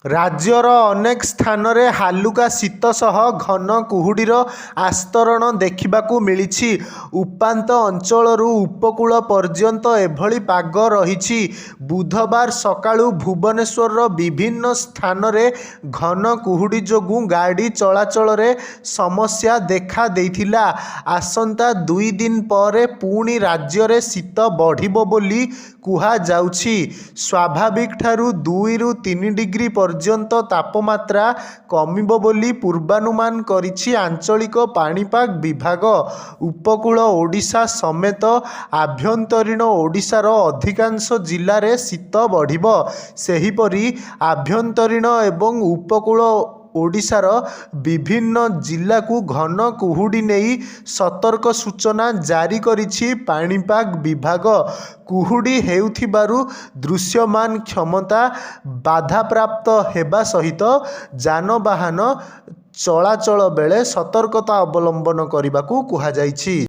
ରାଜ୍ୟର ଅନେକ ସ୍ଥାନରେ ହାଲୁକା ଶୀତ ସହ ଘନ କୁହୁଡ଼ିର ଆସ୍ତରଣ ଦେଖିବାକୁ ମିଳିଛି। ଉପାନ୍ତ ଅଞ୍ଚଳରୁ ଉପକୂଳ ପର୍ଯ୍ୟନ୍ତ ଏଭଳି ପାଗ ରହିଛି। ବୁଧବାର ସକାଳୁ ଭୁବନେଶ୍ୱରର ବିଭିନ୍ନ ସ୍ଥାନରେ ଘନ କୁହୁଡ଼ି ଯୋଗୁଁ ଗାଡ଼ି ଚଳାଚଳରେ ସମସ୍ୟା ଦେଖା ଦେଇଥିଲା। ଆସନ୍ତା 2 ଦିନ ପରେ ପୁଣି ରାଜ୍ୟରେ ଶୀତ ବଢ଼ିବ ବୋଲି କୁହାଯାଉଛି। ସ୍ୱାଭାବିକଠାରୁ 2ରୁ 3 ଡିଗ୍ରୀ ପର୍ଯ୍ୟନ୍ତ ତାପମାତ୍ରା କମିବ ବୋଲି ପୂର୍ବାନୁମାନ କରିଛି ଆଞ୍ଚଳିକ ପାଣିପାଗ ବିଭାଗ। ଉପକୂଳ ଓଡ଼ିଶା ସମେତ ଆଭ୍ୟନ୍ତରୀଣ ଓଡ଼ିଶାର ଅଧିକାଂଶ ଜିଲ୍ଲାରେ ଶୀତ ବଢ଼ିବ। ସେହିପରି ଆଭ୍ୟନ୍ତରୀଣ ଏବଂ ଉପକୂଳ ଓଡ଼ିଶାର ବିଭିନ୍ନ ଜିଲ୍ଲାକୁ ଘନ କୁହୁଡ଼ି ନେଇ ସତର୍କ ସୂଚନା ଜାରି କରିଛି ପାଣିପାଗ ବିଭାଗ। କୁହୁଡ଼ି ହେଉଥିବାରୁ ଦୃଶ୍ୟମାନ କ୍ଷମତା ବାଧାପ୍ରାପ୍ତ ହେବା ସହିତ ଯାନବାହନ ଚଳାଚଳ ବେଳେ ସତର୍କତା ଅବଲମ୍ବନ କରିବାକୁ କୁହାଯାଇଛି।